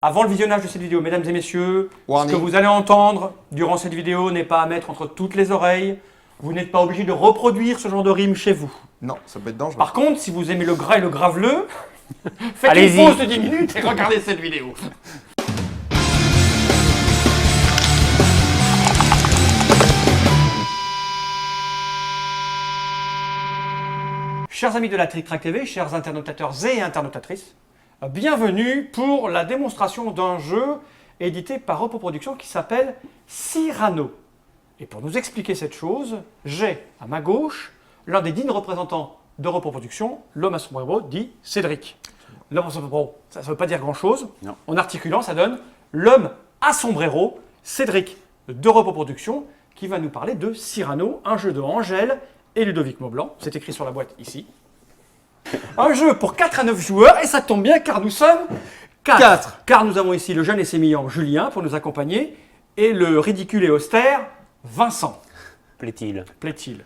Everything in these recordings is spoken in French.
Avant le visionnage de cette vidéo, mesdames et messieurs, Warning. ce que vous allez entendre durant cette vidéo n'est pas à mettre entre toutes les oreilles. Vous n'êtes pas obligé de reproduire ce genre de rime chez vous. Non, ça peut être dangereux. Par contre, si vous aimez le gras et le graveleux, faites Allez-y. une pause de 10 minutes et regardez cette vidéo. Chers amis de la Trick Track TV, chers internautateurs et internautatrices, bienvenue pour la démonstration d'un jeu édité par Repos Productions qui s'appelle Cyrano. Et pour nous expliquer cette chose, j'ai à ma gauche l'un des dignes représentants de Repos Productions, l'homme à sombrero, dit Cédric. L'homme à sombrero, ça ne veut pas dire grand-chose. Non. En articulant, ça donne l'homme à sombrero, Cédric de Repos Productions, qui va nous parler de Cyrano, un jeu de Angèle et Ludovic Maublanc. C'est écrit sur la boîte ici. Un jeu pour 4 à 9 joueurs, et ça tombe bien car nous sommes 4. Car nous avons ici le jeune et sémillant Julien pour nous accompagner, et le ridicule et austère Vincent. Plaît-il? Plaît-il.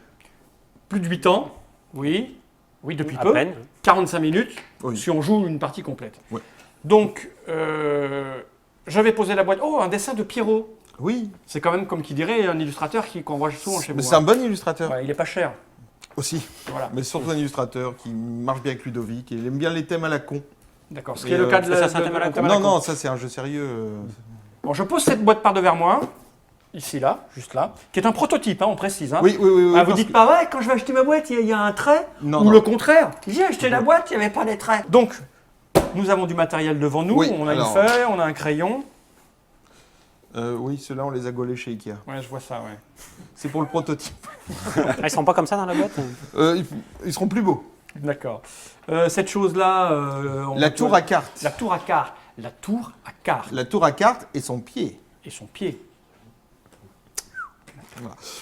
Plus de 8 ans, oui. Oui, depuis À peu. peine. 45 minutes, Oui. si on joue une partie complète. Ouais. Donc, je vais poser la boîte. Oh, un dessin de Pierrot. Oui, C'est quand même, comme qui dirait, un illustrateur qu'on voit souvent chez vous. mais c'est un bon illustrateur Ouais, il est pas cher. aussi. Voilà. Mais surtout un illustrateur qui marche bien avec Ludovic et il aime bien les thèmes à la con. D'accord. Ce Et, qui est le cas de ça, c'est un thème à la con. thème à la Non, con. non, ça c'est un jeu sérieux. Bon, je pose cette boîte par devers moi, ici, là, juste là, qui est un prototype, hein, on précise. Hein. Oui, oui, oui. oui, Ah, vous parce dites que- pas, ouais, quand je vais acheter ma boîte, il y a un trait. Non, Ou non. le contraire. J'ai acheté la boîte, il n'y avait pas les traits. Donc, nous avons du matériel devant nous. Oui, On a alors. une feuille, on a un crayon. Oui, ceux-là on les a gaulés chez Ikea. Ouais, je vois ça, ouais. C'est pour le prototype. Ah, ils sont pas comme ça dans la boîte? Ils seront plus beaux. D'accord. Cette chose-là. La tour à cartes. La tour à cartes. La tour à cartes. La tour à cartes et son pied. Et son pied.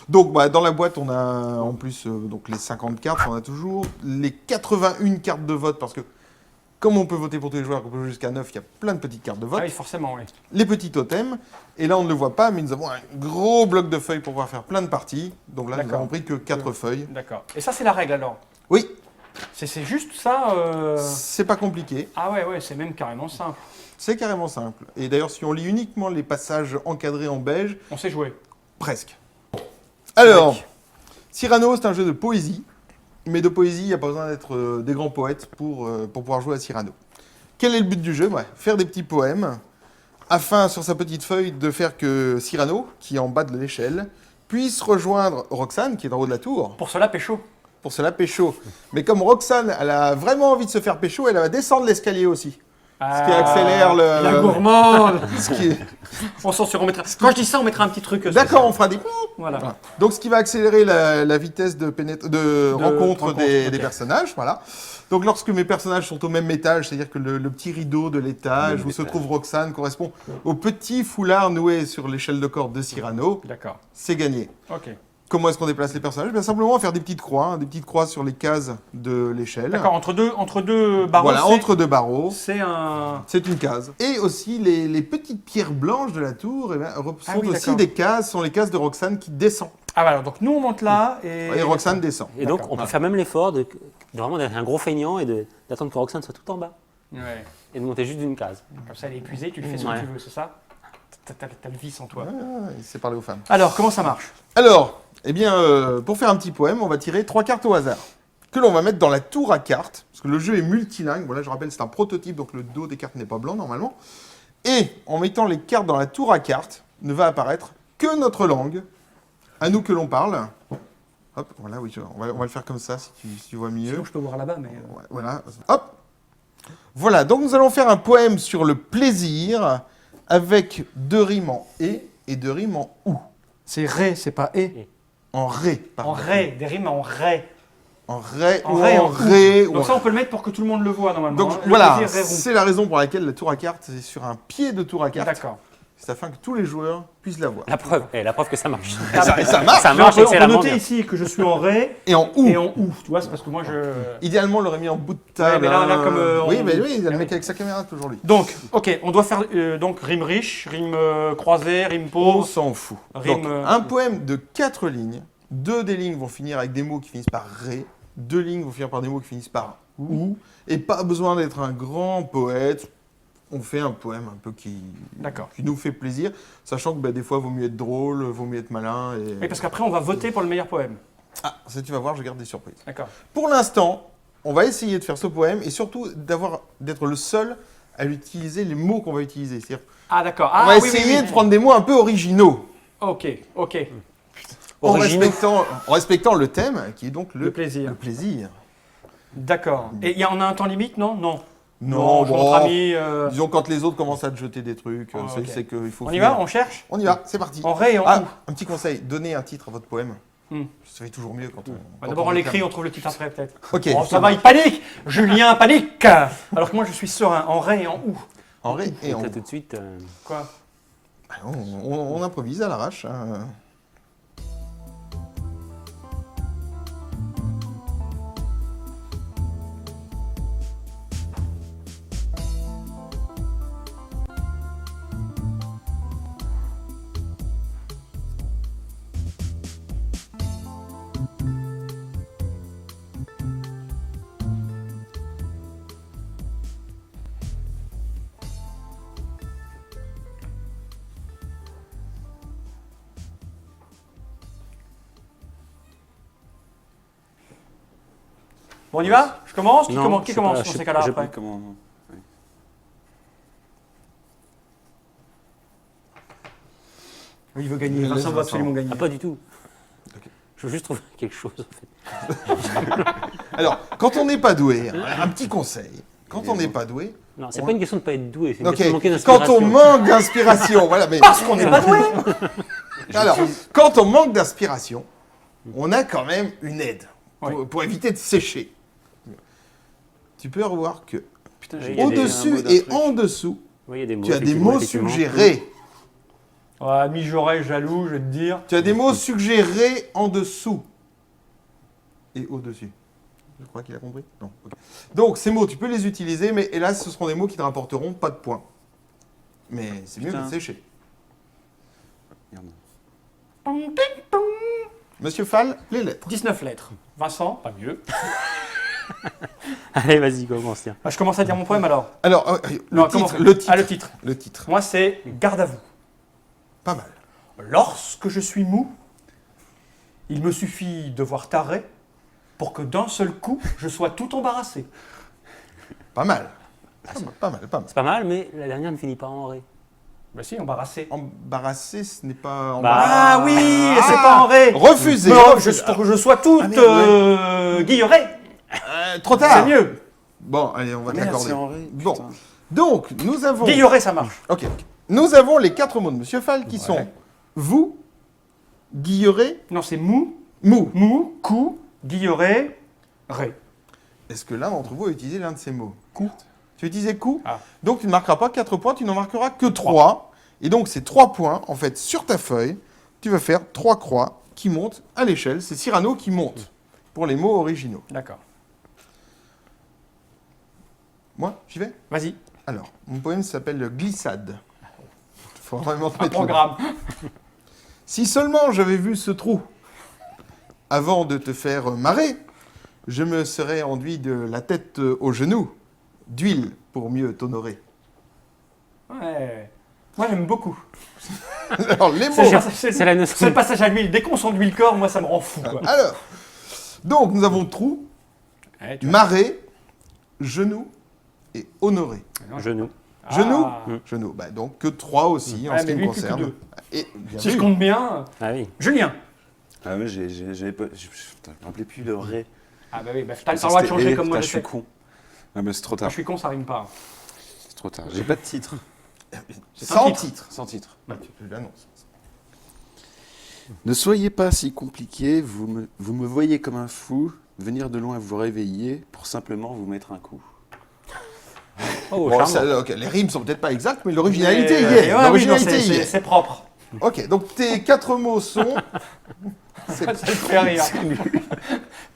Donc bah, dans la boîte on a en plus donc les 50 cartes, on a toujours les 81 cartes de vote parce que comme on peut voter pour tous les joueurs, qu'on peut jouer jusqu'à 9, il y a plein de petites cartes de vote. Ah oui, forcément, oui. Les petits totems, et là on ne le voit pas, mais nous avons un gros bloc de feuilles pour pouvoir faire plein de parties. Donc là nous D'accord. avons pris que 4 feuilles. D'accord. Et ça, c'est la règle alors. Oui, C'est juste ça. c'est pas compliqué, Ah ouais, ouais, c'est même carrément simple. c'est carrément simple. Et d'ailleurs si on lit uniquement les passages encadrés en beige, On sait jouer. presque. Alors, Mec. Cyrano c'est un jeu de poésie, mais de poésie il n'y a pas besoin d'être des grands poètes pour pouvoir jouer à Cyrano. Quel est le but du jeu? Faire des petits poèmes, afin sur sa petite feuille de faire que Cyrano, qui est en bas de l'échelle, puisse rejoindre Roxane, qui est en haut de la tour, Pour cela, pécho. pour se la pécho. Mais comme Roxane, elle a vraiment envie de se faire pécho, elle va descendre l'escalier aussi. Ce qui accélère le- La gourmande. Ce qui est- On s'en sur, on mettra. Quand je dis ça, on mettra un petit truc. D'accord, on fera des... Voilà. Voilà. Donc ce qui va accélérer la vitesse de rencontre rencontre, des ok. personnages. Voilà. Donc lorsque mes personnages sont au même étage, c'est-à-dire que le petit rideau de l'étage où se trouve Roxane correspond au petit foulard noué sur l'échelle de corde de Cyrano, D'accord. c'est gagné. Ok. Comment est-ce qu'on déplace les personnages? Bien simplement à faire des petites croix sur les cases de l'échelle. D'accord. Entre deux barreaux. Voilà, c'est- entre deux barreaux. C'est un. C'est une case. Et aussi, les petites pierres blanches de la tour sont Ah oui, aussi d'accord. des cases, sont les cases de Roxane qui descend. Ah voilà. Donc nous on monte là et. Et Roxane descend. Et donc, D'accord. on peut faire même l'effort de vraiment d'être un gros feignant et d'attendre que Roxane soit tout en bas Ouais. et de monter juste d'une case. Comme ça, elle est épuisée. Tu le fais ce que Ouais. tu veux, c'est ça? T'as le vice en toi. Il sait parler aux femmes. Alors comment ça marche? Alors, eh bien, pour faire un petit poème, on va tirer 3 cartes au hasard, que l'on va mettre dans la tour à cartes, parce que le jeu est multilingue. Voilà, je rappelle, c'est un prototype, donc le dos des cartes n'est pas blanc normalement. Et en mettant les cartes dans la tour à cartes, ne va apparaître que notre langue, à nous que l'on parle. Hop, voilà, oui, on va le faire comme ça, si tu vois mieux. Sinon je peux voir là-bas, mais. Ouais, voilà, hop. Voilà, donc nous allons faire un poème sur le plaisir, avec 2 rimes en et 2 rimes en ou. C'est ré, c'est pas et. En ré, pardon. En ré, des rimes en ré. En ré, En ou ré, en en ré. ou Donc en- ça on peut le mettre pour que tout le monde le voit normalement. Donc hein. Le voilà, plaisir ré rond. c'est la raison pour laquelle la tour à cartes est sur un pied de tour à cartes. D'accord. C'est afin que tous les joueurs puissent la voir. La preuve que ça marche. Et ça marche. Ça On marche peut excellemment noter bien. ici que je suis en ré Et en ou. et en ou. Tu vois, c'est parce que moi je. Idéalement, on l'aurait mis en bout de table. mais là, hein. comme, Oui, on- mais oui, il y a Ah le mec oui. avec sa caméra toujours lui. Donc, ok, on doit faire donc rime riche, rime croisée, rime On pauvre. s'en fout. Rime, Donc, un poème de 4 lignes. 2 des lignes vont finir avec des mots qui finissent par ré. 2 lignes vont finir par des mots qui finissent par ou. Et pas besoin d'être un grand poète. on fait un poème un peu qui nous fait plaisir, sachant que bah, des fois, il vaut mieux être drôle, il vaut mieux être malin. Et... Oui, parce qu'après, on va voter pour le meilleur poème. Ah, ça tu vas voir, je garde des surprises. D'accord. Pour l'instant, on va essayer de faire ce poème et surtout d'être le seul à utiliser les mots qu'on va utiliser. C'est-à-dire, Ah, d'accord. on Ah, va oui, essayer oui. de prendre des mots un peu originaux. Ok, ok. En Originaux. respectant le thème, qui est donc Le plaisir. Le plaisir. D'accord. Et on a un temps limite, non? Non. Non, je suis entre amis. disons quand les autres commencent à te jeter des trucs, Ah, ok. c'est qu'il faut. On y finir. va? On cherche? On y va, c'est parti. En ré et en Ah, ou. un petit conseil, donnez un titre à votre poème. Hmm. Ça fait toujours mieux quand on. quand D'abord, on l'écrit, déclame. on trouve le titre après, peut-être. Ok. Oh, ça va, il panique! Julien panique! Alors que moi, je suis serein. En ré et en ou. En ré et en. T'as tout de suite. Quoi? Ah, on improvise à l'arrache. Hein. Bon, on y va? Je commence? Qui Non, commence, je qui sais commence pas, sur je ces sais cas-là pas, après? Comment... Il veut gagner. Laisse Vincent veut Vincent. absolument gagner. Ah, pas du tout. Ok. Je veux juste trouver quelque chose, en fait. Alors, quand on n'est pas doué, un petit conseil. Quand on n'est pas doué, Non, c'est pas une question de pas être doué, c'est une ok. question de manquer Quand d'inspiration. on manque d'inspiration, voilà. Mais Parce qu'on n'est pas doué! alors, quand on manque d'inspiration, on a quand même une aide pour éviter de sécher. Tu peux revoir que Putain, Oui, j'ai il y a des- au-dessus un mot d'un et truc. en dessous, Oui, il y a des mots. tu as des effectivement, mots effectivement. suggérés. Ouais, mijauré, jaloux, je vais te dire. Tu as des mots suggérés en dessous et au-dessus. Je crois qu'il a compris. Non. Ok. Donc ces mots, tu peux les utiliser, mais hélas, ce seront des mots qui ne te rapporteront pas de points. Mais c'est mieux Putain. de sécher. Merde. Monsieur Fall, les lettres. 19 lettres. Vincent, pas mieux. Allez, vas-y, commence, tiens. Bah, je commence à dire mon poème alors. Alors, Non, le titre, comment- le titre. Ah, le titre. Le titre. Moi, c'est Garde à vous. Pas mal. Lorsque je suis mou, il me suffit de voir Taré pour que d'un seul coup, je sois tout embarrassé. Pas mal. Pas mal, pas mal. C'est pas mal, mais la dernière ne finit pas en ré. Bah si, embarrassé. Embarrassé, ce n'est pas... Ah oui, Ah, c'est pas en ré. Refusé. Mais refusé. pour que je sois tout Ah, merde, guilleré. Trop tard. C'est mieux. Bon, allez, on va te Merde, l'accorder. c'est en ré. Bon. Putain. Donc, nous avons... Guilleré, ça marche. Ok. Nous avons les 4 mots de Monsieur Fall qui sont vous, guilleré, Non, c'est mou, mou. mou, cou, guilleré, ré. Est-ce que l'un d'entre vous a utilisé l'un de ces mots Coup. Tu as utilisé coup Ah. Donc tu ne marqueras pas 4 points, tu n'en marqueras que 3. Et donc ces 3 points, en fait, sur ta feuille, tu vas faire 3 croix qui montent à l'échelle. C'est Cyrano qui monte pour les mots originaux. D'accord. Moi, j'y vais Vas-y, Alors, mon poème s'appelle Glissade. Il faut vraiment te un mettre le- programme. Si seulement j'avais vu ce trou avant de te faire marrer, je me serais enduit de la tête aux genoux d'huile pour mieux t'honorer. Ouais. Moi, j'aime beaucoup. Alors, les mots. C'est la notion. C'est le passage à l'huile. Dès qu'on s'enduit le corps, moi, ça me rend fou. Quoi. Alors, donc nous avons trou, Ouais, tu vois. marée, genou et honoré. Genou. Genou, Ah. genou. Bah, donc que 3 aussi en Ouais, ce qui mais me lui, plus que concerne. deux. Et bien Si je vu. compte bien, Ah oui. Julien. Ah ouais, j'avais pas... Putain, je me rappelais plus le ré. Ah bah oui, bah, t'as le Ça, droit de c'était changer ré. comme moi Putain, je je suis fais. con. Ah mais c'est trop Moi, tard. je suis con, ça rime pas. C'est trop tard. J'ai pas de titre. Sans titre. titre. Sans titre. Bah, tu l'annonces. Ne soyez pas si compliqué, vous me voyez comme un fou, venir de loin vous réveiller pour simplement vous mettre un coup. Oh, Bon, charmant. ça, ok, les rimes sont peut-être pas exactes, mais l'originalité y Mais, est. ouais, oui, non, L'originalité y c'est est. c'est propre. Ok, donc tes 4 mots sont. Ça te fait rire.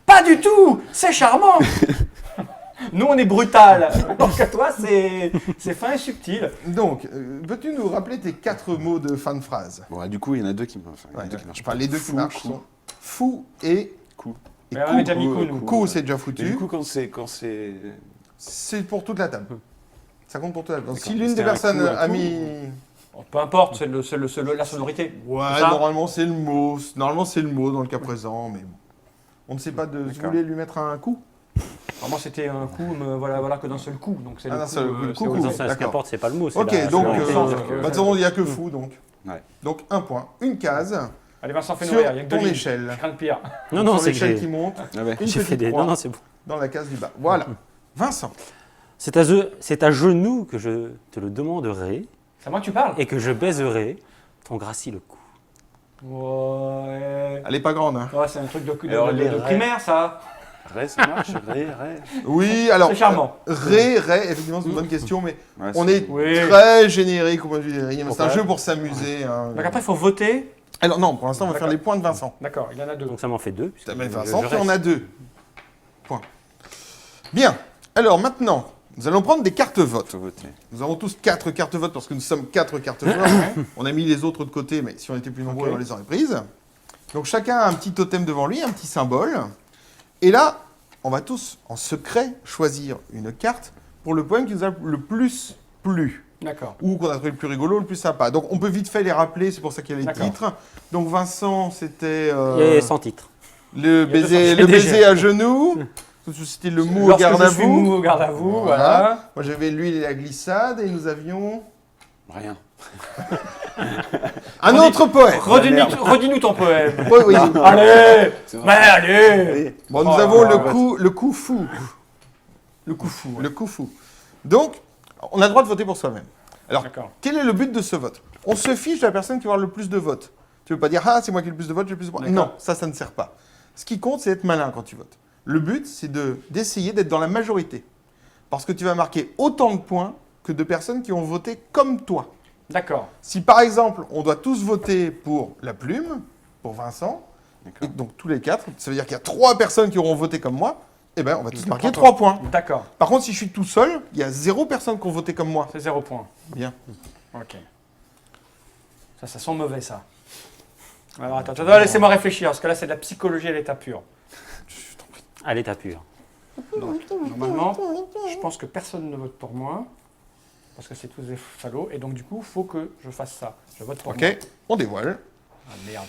Pas du tout. C'est charmant. Nous, on est brutal. Alors que toi, c'est fin et subtil. Donc, peux-tu nous rappeler tes 4 mots de fin de phrase? Bon, ah, du coup, il y en a deux qui, Ouais, marchent enfin, pas. les deux qui Fou, marchent coup, sont fou et coup. et Mais on coup. a déjà mis coup, nous. Coup, c'est déjà Et foutu. du coup, quand c'est... C'est pour toute la table. Ça compte pour toi. Donc, si D'accord. l'une des C'était un personnes coup, un a coup, mis... Bon, peu importe, c'est la sonorité. Ouais, C'est ça normalement c'est le mot. Normalement c'est le mot dans le cas présent, mais bon. On ne sait pas de... Vous D'accord. voulez lui mettre un coup? Moi, c'était un coup, mais voilà que d'un seul coup. Donc c'est Ah, le d'un coup, seul coup, le c'est coup, au- oui. Non, ça, ce d'accord. qu'importe, c'est pas le mot. c'est Ok, la donc, sonorité. de bah, il n'y a que fou, donc. Ouais. Donc, un point. Une case Allez, Vincent, fais-nous sur rire. Il y a que deux ton lignes. échelle. Je crains le pire. Non, non, Sur c'est que l'échelle j'ai qui monte, Ah ouais. une j'ai fait petite des. croix Non, non, c'est bon. dans la case du bas. Voilà. Vincent. C'est à genoux que je te le demanderai C'est à moi que tu parles et que je baiserai ton gracile cou. Ouais. Elle est pas grande, hein. Ouais, c'est un truc de Alors, les rêves. primaire, ça. Ré, ça marche. Ré. Oui, alors... C'est charmant. Ré, effectivement, c'est une bonne question, mais Ouais, on c'est- est Oui. très générique au point de vue des rimes. C'est un Pourquoi jeu pour s'amuser. hein. Donc après, il faut voter. Alors non, pour l'instant, on va faire D'accord. les points de Vincent. D'accord, il y en a deux. Donc ça m'en fait deux. puisque Ça met je- Vincent, je puis on reste. a 2 points. Bien. Alors maintenant, nous allons prendre des cartes vote. Faut voter. Nous avons tous 4 cartes vote parce que nous sommes 4 cartes joueurs. On a mis les autres de côté, mais si on était plus nombreux, Ok. on les aurait prises. Donc chacun a un petit totem devant lui, un petit symbole. Et là, on va tous, en secret, choisir une carte pour le poème qui nous a le plus plu. D'accord. Ou qu'on a trouvé le plus rigolo, le plus sympa. Donc on peut vite fait les rappeler, c'est pour ça qu'il y a les D'accord. titres. Donc Vincent, c'était Et sans titre. le Il y a baiser, 200 le baiser déjà. à genoux. C'était le mou au Lorsque garde je à suis vous. mou au garde à vous, voilà. Moi j'avais l'huile et la glissade et nous avions Rien. un autre poème. Redis-nous ton poème. Oui, oui. Allez C'est Mais allez Bon, nous Oh, avons ouais, le coup fou. Le coup fou. ouais. Le coup fou. Donc, on a le droit de voter pour soi-même. Alors, D'accord. quel est le but de ce vote? On se fiche de la personne qui va avoir le plus de votes. Tu veux pas dire, ah, c'est moi qui ai le plus de votes, j'ai le plus de votes. D'accord. Non, ça ne sert pas. Ce qui compte, c'est être malin quand tu votes. Le but, c'est d'essayer d'être dans la majorité. Parce que tu vas marquer autant de points que de personnes qui ont voté comme toi. D'accord. Si par exemple, on doit tous voter pour la plume, pour Vincent, et D'accord. donc tous les 4, ça veut dire qu'il y a 3 personnes qui auront voté comme moi, eh ben on va tous Je marquer comprends 3 points. D'accord. Par contre, si je suis tout seul, il y a 0 personne qui ont voté comme moi. C'est 0 point. Bien. Ok. Ça sent mauvais, ça. Alors attends, laissez-moi réfléchir, parce que là, c'est de la psychologie à l'état pur. À l'état pur. Donc, normalement, je pense que personne ne vote pour moi, parce que c'est tous des salauds, et donc du coup, il faut que je fasse ça. Je vote pour moi. Ok, on dévoile. Ah merde.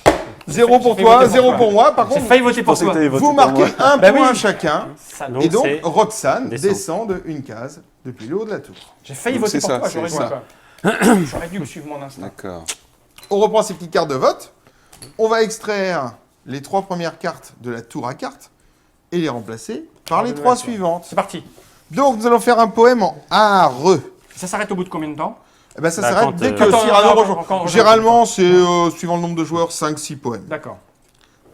0 pour J'ai toi, voté 0 toi. pour moi. Par J'ai contre, failli voter pour toi. vous marquez un Bah point oui. chacun. Salaud. Et donc, c'est- Roxane descend. descend de une case depuis le haut de la tour. J'ai failli Donc voter c'est pour ça, toi, c'est j'aurais dû ça. quoi. J'aurais dû me suivre mon instinct. D'accord. On reprend ces petites cartes de vote. On va extraire les 3 premières cartes de la tour à cartes et les remplacer par les de 3 la tour. suivantes. C'est parti. Donc, nous allons faire un poème en areux. Ça s'arrête au bout de combien de temps? Eh ben, ça Bah, s'arrête quand, dès que Quand on- Cyrano encore- rejoint. encore- Généralement, c'est suivant le nombre de joueurs, 5-6 poèmes. D'accord.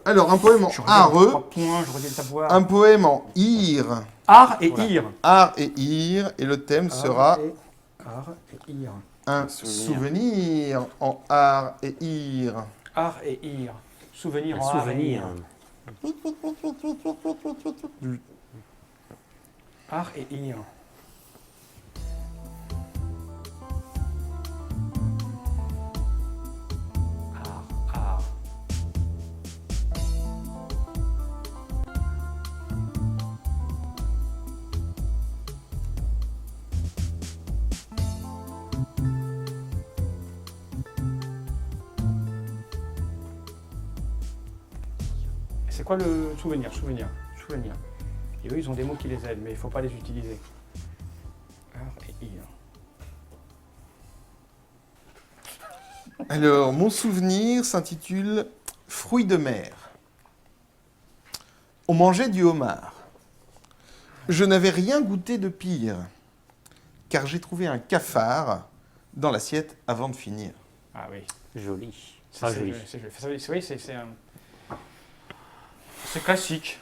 Alors, un poème en Je regarde areux, 3 points, je regarde ta voix. un poème en ir. Art et Voilà. ir. Art et ir, et le thème sera Art et ir. un souvenir en art et ir. Art et ir. Souvenir Un en art et souvenir. ir. Art et ir. Art. C'est quoi le souvenir? Souvenir. Et eux, ils ont des mots qui les aident, mais il ne faut pas les utiliser. Art et ir. Alors, mon souvenir s'intitule Fruits de mer. On mangeait du homard. Je n'avais rien goûté de pire, car j'ai trouvé un cafard dans l'assiette avant de finir. Ah oui. Joli. C'est Pas joli. c'est joli. Oui, c'est un... C'est classique.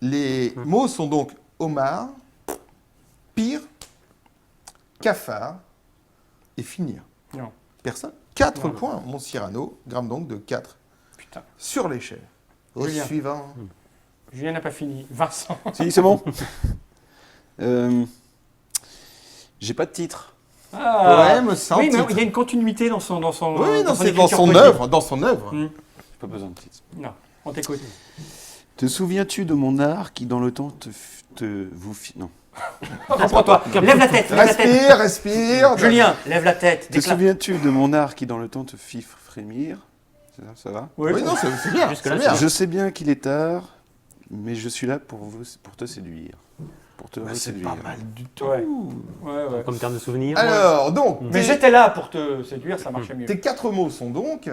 Les mots sont donc homard, pire, cafard et finir. Non. Personne 4 Non. points, mon Cyrano, gramme donc de 4 Putain. sur l'échelle. Au Julien. suivant. Julien n'a pas fini. Vincent. Si, c'est bon. J'ai pas de titre. Poème sans oui, mais titre. il y a une continuité dans son Oui, son dans écriture son poétique. œuvre, dans son œuvre. Hmm. J'ai pas besoin de titre. Non, on t'écoute. Te souviens-tu de mon art qui dans le temps non. Reprends-toi. Lève la tête, lève la tête. Respire, respire. Julien, lève la tête. Te Déclare. souviens-tu de mon art qui dans le temps te fit frémir? Ça va? Oui, Oui, non, c'est bien. Jusque-là, c'est bien. Je sais bien qu'il est tard, mais je suis là pour te séduire. Pour te Bah, c'est séduire. pas mal du tout. Ouais. Ouais. Comme terme de souvenir. Alors, donc, Mais j'étais là pour te séduire, ça marchait mieux. tes 4 mots sont donc...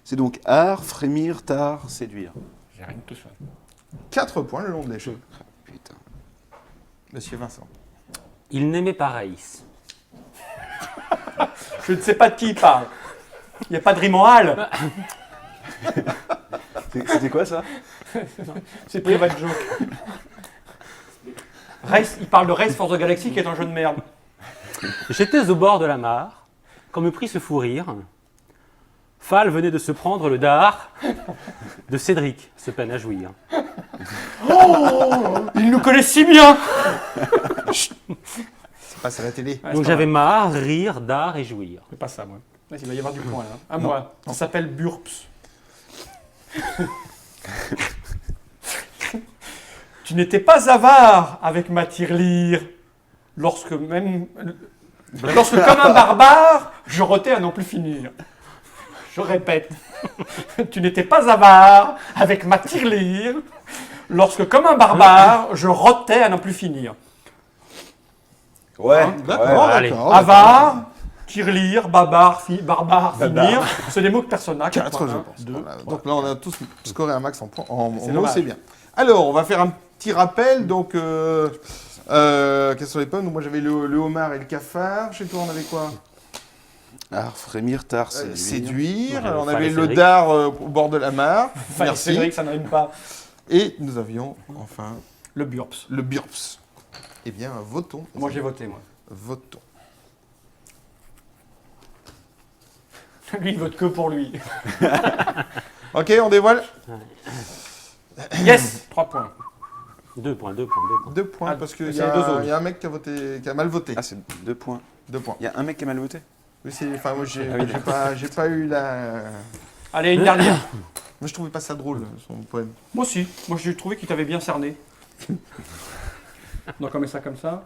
C'est donc art, frémir, tard, séduire. J'ai rien de tout ça. 4 points le long de l'échelle. Putain. Monsieur Vincent. Il n'aimait pas Raïs. Je ne sais pas de qui il parle. Il n'y a pas de rime en hal. C'était quoi ça? C'est private joke. Race, il parle de Race for the Galaxy qui est un jeu de merde. J'étais au bord de la mare quand me prit ce fou rire. Fall venait de se prendre le dard de Cédric, ce peine à jouir. Il nous connaît si bien. Ça passe à la télé. Ouais, Donc c'est j'avais marre, rire, dard et jouir. C'est pas ça, moi. Là, il va y avoir du point, là. À moi. Ça s'appelle Burps. Tu n'étais pas avare avec ma tirelire, lorsque comme un barbare, je rotais à n'en plus finir. Je répète, tu n'étais pas avare avec ma tirelire, lorsque comme un barbare, je rotais à n'en plus finir. Ouais. D'accord, allez. d'accord. Avare, tirelire, barbare, finir, c'est des mots que personne n'a. 4, je Point, pense. deux. Voilà. Donc là, on a tous scoré un max en points. En C'est mots, dommage. c'est bien. Alors, on va faire un petit rappel. Donc, quels sont les pommes? Moi, j'avais le homard et le cafard. Chez toi, on avait quoi? Art, frémir, tard, séduire. Séduire. Ouais, On Fall avait et le Cédric. dard au bord de la mare. Enfin, Merci. Cédric, ça ne rime pas. Et nous avions enfin Le Burps. le burps. Eh bien, votons. Moi, j'ai voté, moi. Votons. Lui, il vote que pour lui. Ok, on dévoile. Yes 3 points. 2 points. 2 points Ah, parce qu'il c'est y, les deux autres. y a un mec qui a voté, qui a mal voté. Ah, c'est 2 points. 2 points. Il y a un mec qui a mal voté? Oui, enfin, moi, j'ai Ah oui, j'ai pas eu la. Allez, une dernière. Moi, je trouvais pas ça drôle, son poème. Moi aussi. Moi, j'ai trouvé qu'il t'avait bien cerné. Donc, on met ça comme ça.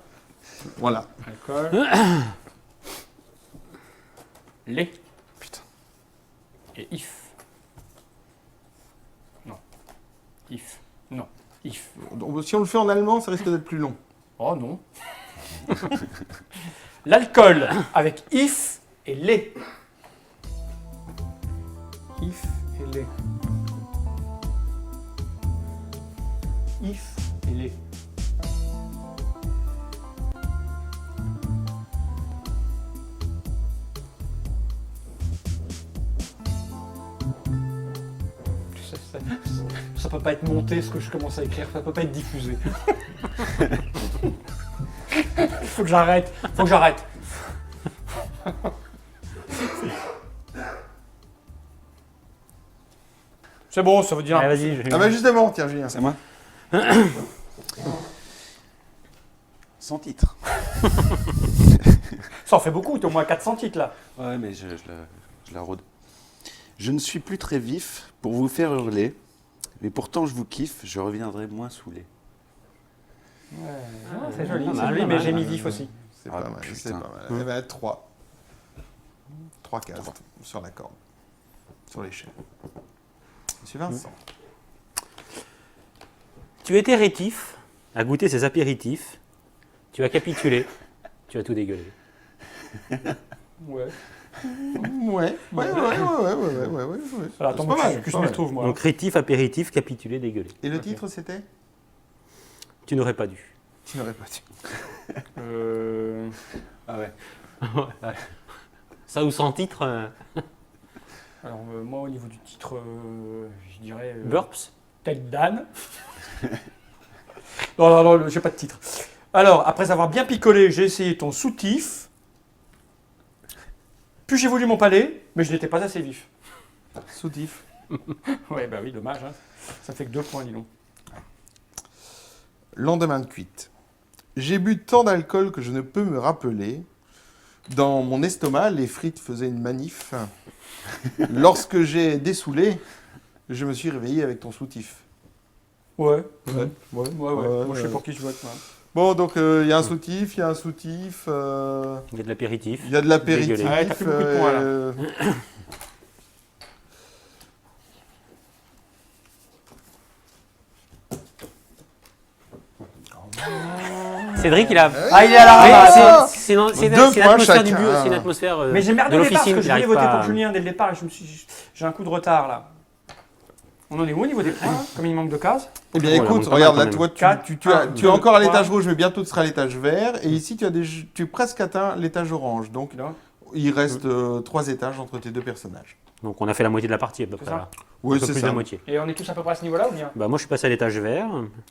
Voilà. Alcool. Les. Putain. Et if. Non. If. Non. If. Donc, si on le fait en allemand, ça risque d'être plus long. Oh non. L'alcool avec if et les. If et les. If et les. Ça peut pas être monté ce que je commence à écrire, ça peut pas être diffusé. Faut que j'arrête, faut que j'arrête. C'est bon, ça veut dire. Allez, vas-y, Ah bah justement, tiens, Julien. C'est moi? Sans titre. Ça en fait beaucoup, t'as au moins 400 titres là. Ouais, mais je la rôde. Je ne suis plus très vif pour vous faire hurler, mais pourtant je vous kiffe, je reviendrai moins saulé. C'est joli, pas c'est mal, joli, pas mais mal. j'ai mis vif aussi. C'est Ah, pas mal, c'est putain. pas mal. Eh ben, 3. 3 cases sur la corde. Sur l'échelle. Monsieur Vincent. Tu étais rétif à goûter ces apéritifs. Tu as capitulé. Tu as tout dégueulé. Ouais. Ouais. Alors, C'est attends, pas mal, que c'est je pas m'y mal. retrouve moi. Donc rétif, apéritif, capitulé, dégueulé. Et le titre, c'était? Tu n'aurais pas dû. Tu n'aurais pas dit. Ah ouais. Ça ou sans titre, Alors moi au niveau du titre, je dirais Burps. tête d'âne. non, j'ai pas de titre. Alors, après avoir bien picolé, j'ai essayé ton soutif. Puis j'ai voulu mon palais, mais je n'étais pas assez vif. Soutif. Ouais, bah oui, dommage. Hein. Ça fait que 2 points, dis donc. Lendemain de cuite. J'ai bu tant d'alcool que je ne peux me rappeler. Dans mon estomac, les frites faisaient une manif. Lorsque j'ai dessoulé, je me suis réveillé avec ton soutif. Ouais. Ouais. Moi, je sais pour qui je vote. Moi. Bon, donc il y a un soutif, il y a un soutif. Il y a de l'apéritif. Il y a de l'apéritif. Dégueulé. Ouais, t'as fait beaucoup de points, là. Cédric, il a. Ah, il est à la Mais ramasse. c'est une Deux atmosphère points du chacun. bureau, c'est une atmosphère Mais j'ai merdé de au départ parce l'officine que qui je voulais n'arrive voter pas. pour Julien dès le départ et j'ai un coup de retard là. On en est où au niveau des points, comme il manque de cases? Eh bien, Ouais, on écoute, monte pas regarde, mal là, quand toi, même. Quatre, tu un, es deux, encore à trois. l'étage rouge, mais bientôt tu seras à l'étage vert. Et ici, tu es presque atteint l'étage orange. Donc, il reste 3 étages entre tes deux personnages. Donc on a fait la moitié de la partie à peu C'est près. ça. Là. Oui, Un peu c'est plus de ça. la moitié. Et on est tous à peu près à ce niveau-là ou bien? Bah, moi je suis passé à l'étage vert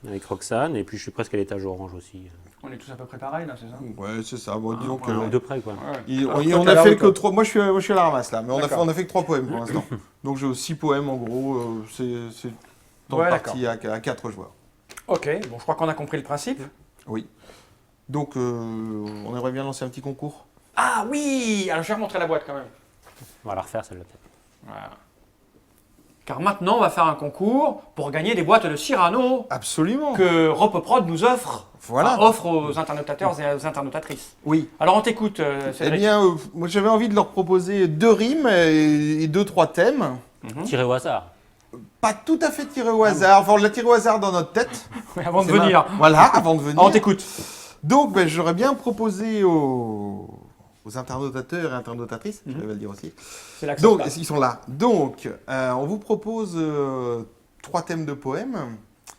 avec Roxane et puis je suis presque à l'étage orange aussi. On est tous à peu près pareil là, c'est ça? Ouais, c'est ça. Bon, disons que. Un ou deux près quoi. Ouais. On Alors, toi, on t'es à a la fait hauteur. que 3. Moi, je suis à la ramasse là. Mais D'accord. on a fait que 3 poèmes pour l'instant. Donc, j'ai 6 poèmes en gros. C'est temps de Ouais, partie à 4 joueurs. Ok, bon, je crois qu'on a compris le principe. Oui. Donc, on aimerait bien lancer un petit concours. Ah oui! Alors je vais remontrer la boîte quand même. On va la refaire celle-là peut-être. Voilà. Car maintenant, on va faire un concours pour gagner des boîtes de Cyrano Absolument. que Ropoprod nous offre. Voilà. Enfin, offre aux internautateurs et aux internautatrices. Oui. Alors on t'écoute, Eh Cédric. bien, moi, j'avais envie de leur proposer 2 rimes et 2-3 thèmes. Tiré au hasard. Pas tout à fait tiré au hasard. Enfin, on l'a tiré au hasard dans notre tête. Avant de C'est venir. Voilà, avant de venir. On t'écoute. Donc, ben, j'aurais bien proposé aux internautateurs et internautatrices, je vais le dire aussi. C'est l'accent. Donc, là. ils sont là. Donc, on vous propose 3 thèmes de poèmes.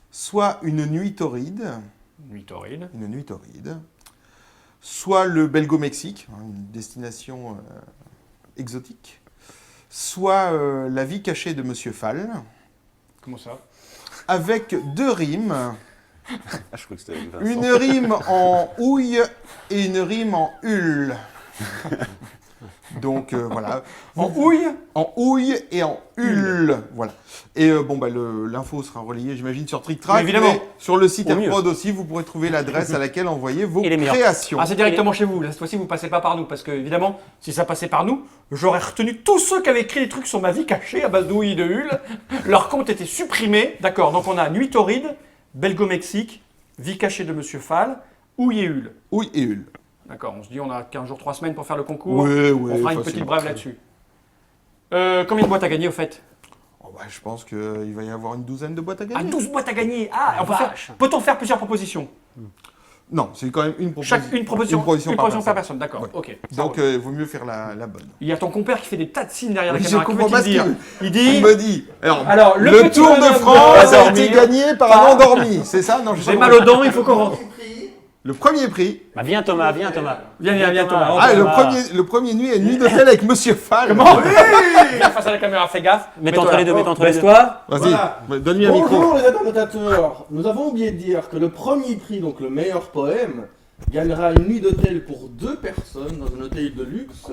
Soit une nuit torride, Nuit torride. soit le Belgo-Mexique, hein, une destination exotique, soit la vie cachée de Monsieur Fall, Comment ça? avec 2 rimes. Ah, je crois que c'était avec Vincent. Une rime en houille et une rime en hulle. Donc voilà. En houille? En houille et en hulle. Voilà. Et bon, bah, l'info sera relayée, j'imagine, sur TrickTrack. Mais évidemment. Mais sur le site Au mieux. AirProd aussi, vous pourrez trouver l'adresse à laquelle envoyer vos Et les meilleurs. créations. Ah, c'est directement chez vous. Là, cette fois-ci, vous passez pas par nous. Parce que, évidemment, si ça passait par nous, j'aurais retenu tous ceux qui avaient écrit des trucs sur ma vie cachée à base d'ouïe et de hulle. Leur compte était supprimé. D'accord, donc on a Nuit torride, Belgo-Mexique, Vie cachée de Monsieur Fall, houille et hulle. Houille et hulle. D'accord, on se dit on a 15 jours, 3 semaines pour faire le concours. Ouais, On fera une petite brève là-dessus. Combien de boîtes à gagner au fait? Oh, bah, je pense qu'il va y avoir une douzaine de boîtes à Ah, gagner. 12 boîtes à gagner. Ah, on peut faire, vache. peut-on faire plusieurs propositions? Non, c'est quand même une proposition. Une proposition par personne, d'accord. Ouais. Ok. ça Donc, roule. il vaut mieux faire la bonne. Il y a ton compère qui fait des tas de signes derrière la Oui, je caméra. comprends Que pas veut-il ce dire? qu'il Il dit... Il me dit. Alors, le petit Tour de bonhomme France doit a été dormir. gagné par un endormi. C'est ça? Non, J'ai mal aux dents, il faut qu'on rentre. Le premier prix. Bah, viens Thomas, viens Thomas. Viens, Thomas. Ah, Thomas. le premier nuit est nuit d'hôtel avec Monsieur Fall. Comment? Viens face à la caméra, fais gaffe. Mets-toi entre les deux, mets-toi entre les deux. Baisse-toi. Vas-y, Voilà. donne-lui un micro. Bonjour les internautateurs. Nous avons oublié de dire que le premier prix, donc le meilleur poème, gagnera une nuit d'hôtel pour 2 personnes dans un hôtel de luxe.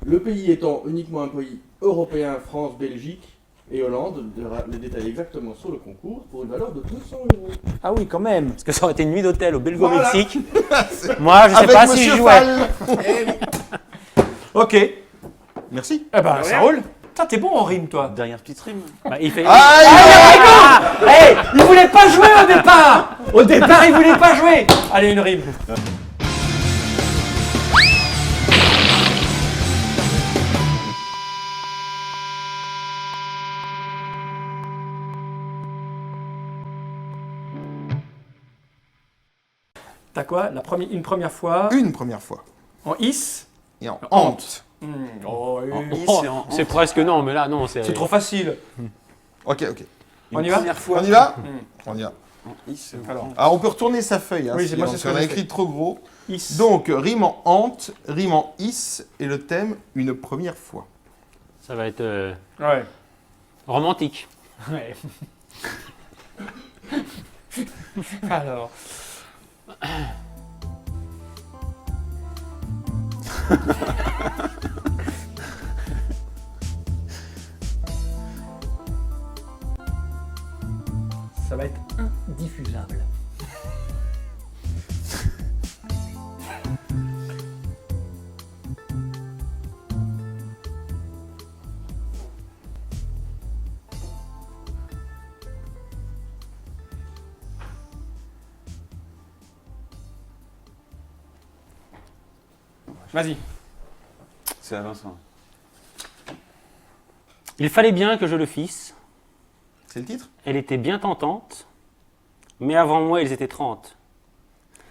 Le pays étant uniquement un pays européen, France, Belgique et Hollande. Il y aura les détails exactement sur le concours pour une valeur de 200 €. Ah oui quand même. Parce que ça aurait été une nuit d'hôtel au Belgo-Mexique. Moi je sais Avec pas si Monsieur je jouais. Fall. Ok. Eh Merci. ben, ça roule. Putain, t'es bon en rime, toi. Dernière petite rime. Bah, il fait. Hey, il voulait pas jouer au départ. Au départ, il voulait pas jouer. Allez, une rime. T'as quoi? Une première fois Une première fois. en is. Et en Honte. honte. Oh, oui. Oh, c'est presque non, mais là non, c'est. C'est trop facile. Ok. On y va? Première fois. On y va On y va. Alors, Alors, on peut retourner sa feuille. Hein, Oui, si moi, c'est ce que on a j'ai écrit fait. trop gros. is. Donc, rime en hante, rime en is, et le thème, une première fois. Ça va être Ouais. romantique. Ouais. Alors. Ça va être indiffusable. Vas-y. C'est à Vincent. Il fallait bien que je le fisse. C'est le titre? Elle était bien tentante, mais avant moi, ils étaient 30.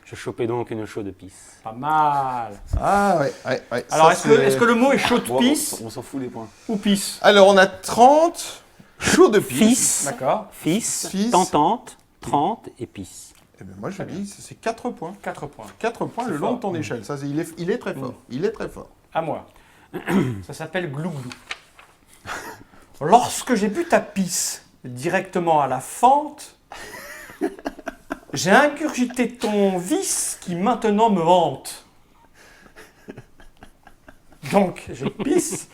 Je chopais donc une chaude pisse. Pas mal. Ah ouais. Alors, Ça, est-ce que le mot est chaud de Bon, pisse on s'en fout des points. ou pisse? Alors, on a 30, chaud de pisse. Fils, D'accord. fils, Fils. tentante, 30 et pisse. Eh ben moi, je dis, c'est 4 points. 4 points. 4 points C'est le long fort. de ton échelle. Ça, il est très fort. Il est très fort. À moi. Ça s'appelle glouglou. Lorsque j'ai bu ta pisse directement à la fente, j'ai ingurgité ton vice qui maintenant me hante. Donc, j'ai pisse,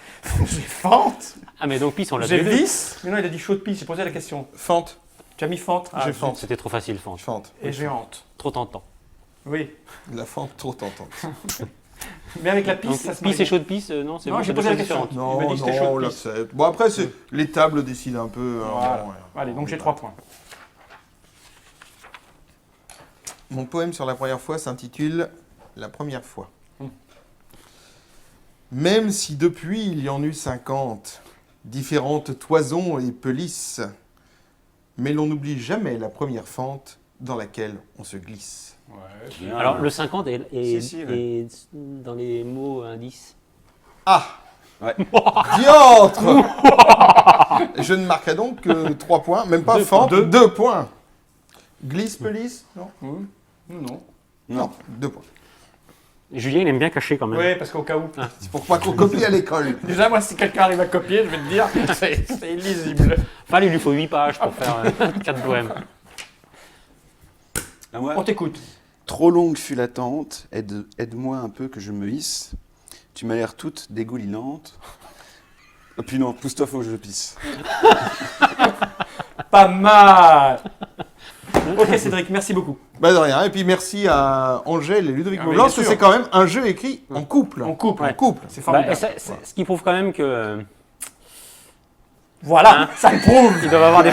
j'ai fente, Ah, mais donc pisse, on l'a j'ai tous les deux. vice. Mais non, il a dit chaud de pisse, j'ai posé la question. Fente. Tu as mis fente? J'ai zut. fente. C'était trop facile, Fante. Fente. Et j'ai hante. Trop tentant. Oui. La fente trop tentante. Mais avec la pisse, Donc, ça se pisse et marie. chaud de pisse, non, c'est Non, bon, j'ai c'est deux posé la choses question. différentes. Il m'a dit que c'était chaud on de pisse. l'accepte. Bon, après, les tables décident un peu. hein, Voilà. bon, ouais. Allez, donc j'ai 3 points. Mon poème sur la première fois s'intitule La première fois. Même si depuis il y en eut 50, différentes toisons et pelisses, mais l'on n'oublie jamais la première fente dans laquelle on se glisse. Bien. Alors, le 50 est, Si, ouais. est dans les mots indices. Ah Ouais. Diantre Je ne marquerai donc que 3 points, même pas Deux fente, points. 2 points. Glisse, pelisse Non. Non. Non, 2 points. Julien, il aime bien cacher quand même. Oui, parce qu'au cas où. C'est pour pas qu'on copie à l'école. Déjà, moi, si quelqu'un arrive à copier, je vais te dire, c'est illisible. Enfin, il lui faut 8 pages pour faire 4 poèmes. À moi. On t'écoute. Trop longue fut l'attente, aide-moi un peu que je me hisse. Tu m'as l'air toute dégoulinante. Oh, puis non, pousse-toi, faut que je pisse. Pas mal. Ok, Cédric, merci beaucoup. Bah de rien. Et puis merci à Angèle et Ludovic Ah oui, Moulin, parce bien que sûr. c'est quand même un jeu écrit en couple. En couple. En couple. C'est Bah, formidable. ce qui prouve quand même que Voilà, ça le prouve. ils doivent avoir des